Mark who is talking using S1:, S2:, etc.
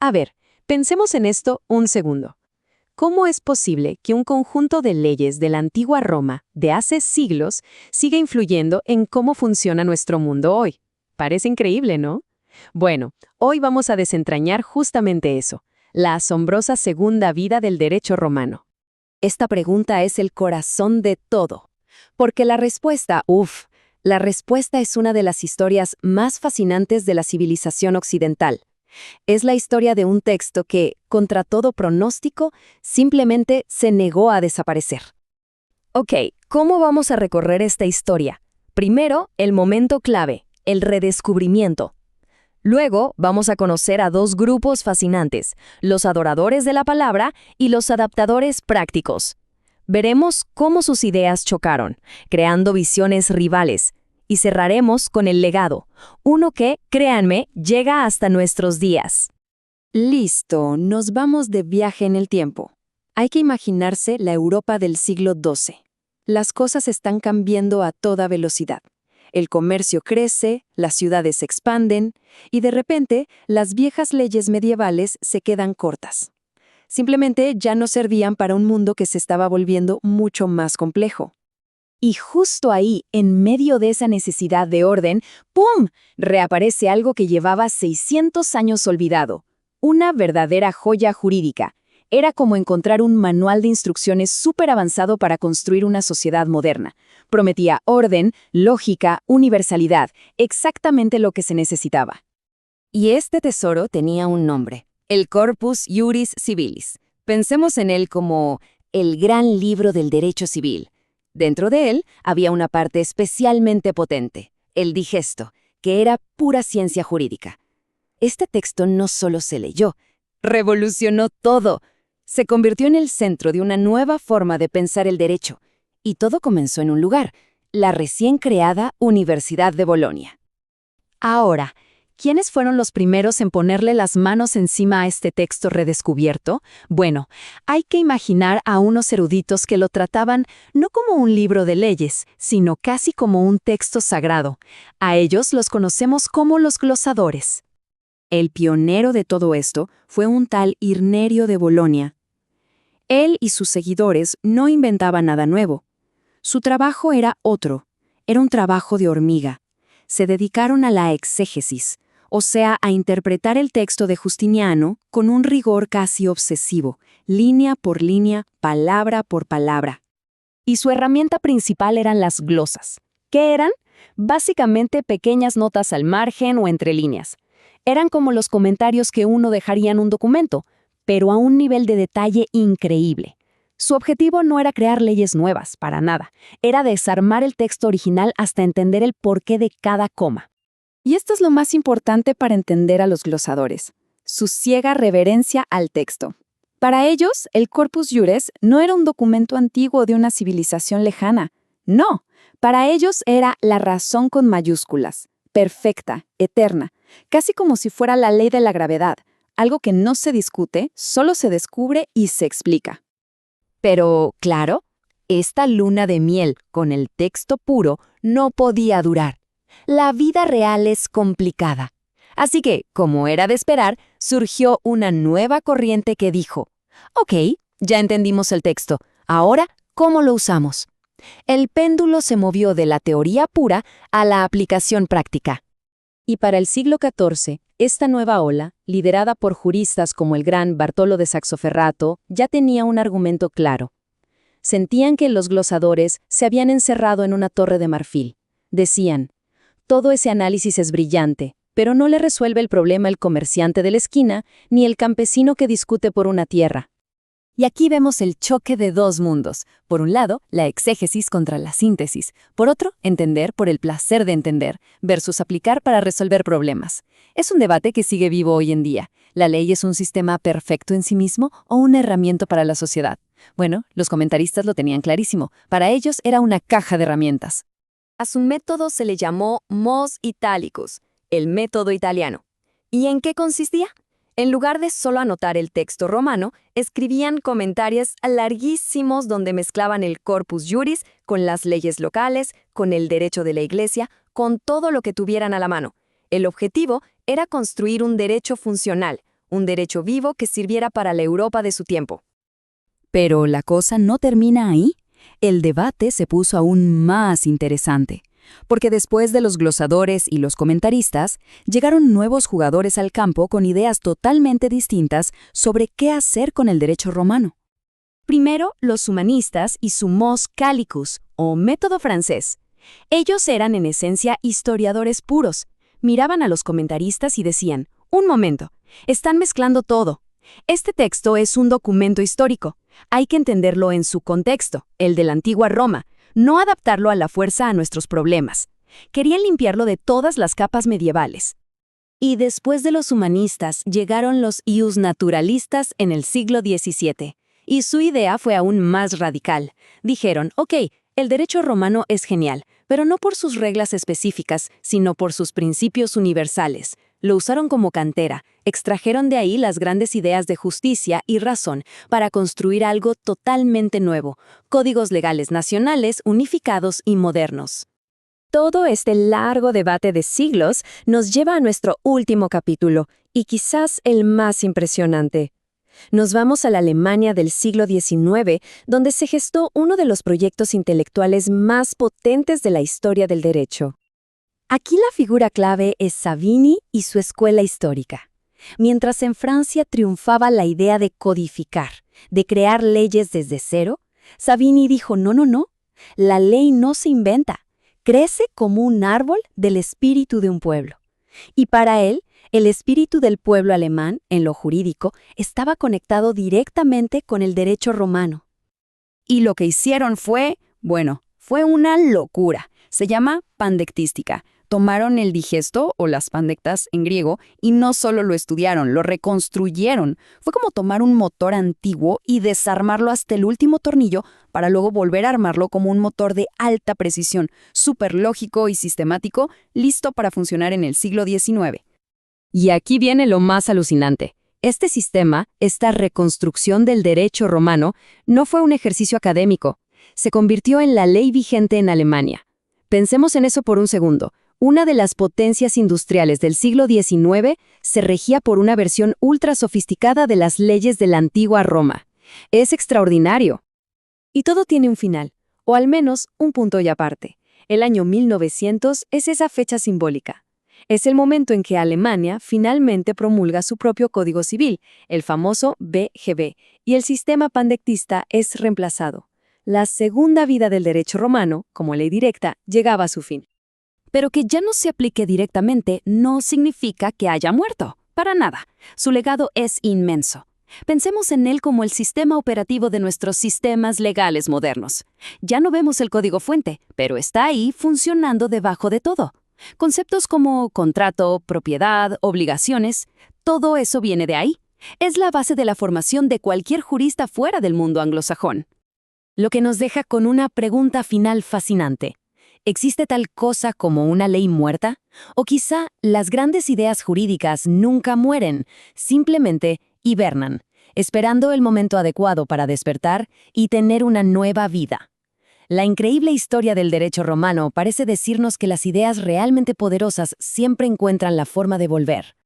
S1: A ver, pensemos en esto un segundo. ¿Cómo es posible que un conjunto de leyes de la antigua Roma, de hace siglos, siga influyendo en cómo funciona nuestro mundo hoy? Parece increíble, ¿no? Bueno, hoy vamos a desentrañar justamente eso, la asombrosa segunda vida del derecho romano. Esta pregunta es el corazón de todo, porque la respuesta es una de las historias más fascinantes de la civilización occidental. Es la historia de un texto que, contra todo pronóstico, simplemente se negó a desaparecer. Ok, ¿cómo vamos a recorrer esta historia? Primero, el momento clave, el redescubrimiento. Luego, vamos a conocer a dos grupos fascinantes, los adoradores de la palabra y los adaptadores prácticos. Veremos cómo sus ideas chocaron, creando visiones rivales. Y cerraremos con el legado, uno que, créanme, llega hasta nuestros días. Listo, nos vamos de viaje en el tiempo. Hay que imaginarse la Europa del siglo XII. Las cosas están cambiando a toda velocidad. El comercio crece, las ciudades se expanden, y de repente las viejas leyes medievales se quedan cortas. Simplemente ya no servían para un mundo que se estaba volviendo mucho más complejo. Y justo ahí, en medio de esa necesidad de orden, ¡pum!, reaparece algo que llevaba 600 años olvidado. Una verdadera joya jurídica. Era como encontrar un manual de instrucciones súper avanzado para construir una sociedad moderna. Prometía orden, lógica, universalidad, exactamente lo que se necesitaba. Y este tesoro tenía un nombre, el Corpus Juris Civilis. Pensemos en él como el gran libro del derecho civil. Dentro de él había una parte especialmente potente, el digesto, que era pura ciencia jurídica. Este texto no solo se leyó, revolucionó todo. Se convirtió en el centro de una nueva forma de pensar el derecho. Y todo comenzó en un lugar, la recién creada Universidad de Bolonia. Ahora, ¿quiénes fueron los primeros en ponerle las manos encima a este texto redescubierto? Bueno, hay que imaginar a unos eruditos que lo trataban no como un libro de leyes, sino casi como un texto sagrado. A ellos los conocemos como los glosadores. El pionero de todo esto fue un tal Irnerio de Bolonia. Él y sus seguidores no inventaban nada nuevo. Su trabajo era otro, era un trabajo de hormiga. Se dedicaron a la exégesis, o sea, a interpretar el texto de Justiniano con un rigor casi obsesivo, línea por línea, palabra por palabra. Y su herramienta principal eran las glosas. ¿Qué eran? Básicamente pequeñas notas al margen o entre líneas. Eran como los comentarios que uno dejaría en un documento, pero a un nivel de detalle increíble. Su objetivo no era crear leyes nuevas, para nada. Era desarmar el texto original hasta entender el porqué de cada coma. Y esto es lo más importante para entender a los glosadores, su ciega reverencia al texto. Para ellos, el Corpus Juris no era un documento antiguo de una civilización lejana. No, para ellos era la razón con mayúsculas, perfecta, eterna, casi como si fuera la ley de la gravedad, algo que no se discute, solo se descubre y se explica. Pero, claro, esta luna de miel con el texto puro no podía durar. La vida real es complicada. Así que, como era de esperar, surgió una nueva corriente que dijo, «Ok, ya entendimos el texto. Ahora, ¿cómo lo usamos?» El péndulo se movió de la teoría pura a la aplicación práctica. Y para el siglo XIV, esta nueva ola, liderada por juristas como el gran Bartolo de Saxoferrato, ya tenía un argumento claro. Sentían que los glosadores se habían encerrado en una torre de marfil. Decían, todo ese análisis es brillante, pero no le resuelve el problema el comerciante de la esquina ni el campesino que discute por una tierra. Y aquí vemos el choque de dos mundos. Por un lado, la exégesis contra la síntesis. Por otro, entender por el placer de entender, versus aplicar para resolver problemas. Es un debate que sigue vivo hoy en día. ¿La ley es un sistema perfecto en sí mismo o una herramienta para la sociedad? Bueno, los comentaristas lo tenían clarísimo. Para ellos era una caja de herramientas. A su método se le llamó Mos Italicus, el método italiano. ¿Y en qué consistía? En lugar de solo anotar el texto romano, escribían comentarios larguísimos donde mezclaban el Corpus Juris con las leyes locales, con el derecho de la Iglesia, con todo lo que tuvieran a la mano. El objetivo era construir un derecho funcional,
S2: un derecho vivo que sirviera para la Europa de su tiempo.
S3: Pero la cosa no termina ahí. El debate se puso aún más interesante, porque después de los glosadores y los comentaristas, llegaron nuevos jugadores al campo con ideas totalmente distintas sobre qué hacer con el derecho romano.
S1: Primero, los humanistas y su mos calicus, o método francés. Ellos eran en esencia historiadores puros. Miraban a los comentaristas y decían, un momento, están mezclando todo. Este texto es un documento histórico. Hay que entenderlo en su contexto, el de la antigua Roma, no adaptarlo a la fuerza a nuestros problemas. Querían limpiarlo de todas las capas medievales. Y después de los humanistas llegaron los iusnaturalistas en el siglo XVII. Y su idea fue aún más radical. Dijeron, ok, el derecho romano es genial, pero no por sus reglas específicas, sino por sus principios universales. Lo usaron como cantera, extrajeron de ahí las grandes ideas de justicia y razón para construir algo totalmente nuevo, códigos legales nacionales unificados y modernos. Todo este largo debate de siglos nos lleva a nuestro último capítulo, y quizás el más impresionante. Nos vamos a la Alemania del siglo XIX, donde se gestó uno de los proyectos intelectuales más potentes de la historia del derecho. Aquí la figura clave es Savigny y su escuela histórica. Mientras en Francia triunfaba la idea de codificar, de crear leyes desde cero, Savigny dijo, no, la ley no se inventa, crece como un árbol del espíritu de un pueblo. Y para él, el espíritu del pueblo alemán, en lo jurídico, estaba conectado directamente con el derecho romano.
S3: Y lo que hicieron fue una locura. Se llama pandectística. Tomaron el digesto, o las pandectas en griego, y no solo lo estudiaron, lo reconstruyeron. Fue como tomar un motor antiguo y desarmarlo hasta el último tornillo para luego volver a armarlo como un motor de alta precisión, súper lógico y sistemático, listo para funcionar en el siglo XIX.
S1: Y aquí viene lo más alucinante. Este sistema, esta reconstrucción del derecho romano, no fue un ejercicio académico. Se convirtió en la ley vigente en Alemania. Pensemos en eso por un segundo. Una de las potencias industriales del siglo XIX se regía por una versión ultra sofisticada de las leyes de la antigua Roma. Es extraordinario. Y todo tiene un final, o al menos un punto y aparte. El año 1900 es esa fecha simbólica. Es el momento en que Alemania finalmente promulga su propio Código Civil, el famoso BGB, y el sistema pandectista es reemplazado. La segunda vida del derecho romano, como ley directa, llegaba a su fin. Pero que ya no se aplique directamente no significa que haya muerto, para nada. Su legado es inmenso. Pensemos en él como el sistema operativo de nuestros sistemas legales modernos. Ya no vemos el código fuente, pero está ahí funcionando debajo de todo. Conceptos como contrato, propiedad, obligaciones, todo eso viene de ahí. Es la base de la formación de cualquier jurista fuera del mundo anglosajón. Lo que nos deja con una pregunta final fascinante. ¿Existe tal cosa como una ley muerta? O quizá las grandes ideas jurídicas nunca mueren, simplemente hibernan, esperando el momento adecuado para despertar y tener una nueva vida. La increíble historia del derecho romano parece decirnos que las ideas realmente poderosas siempre encuentran la forma de volver.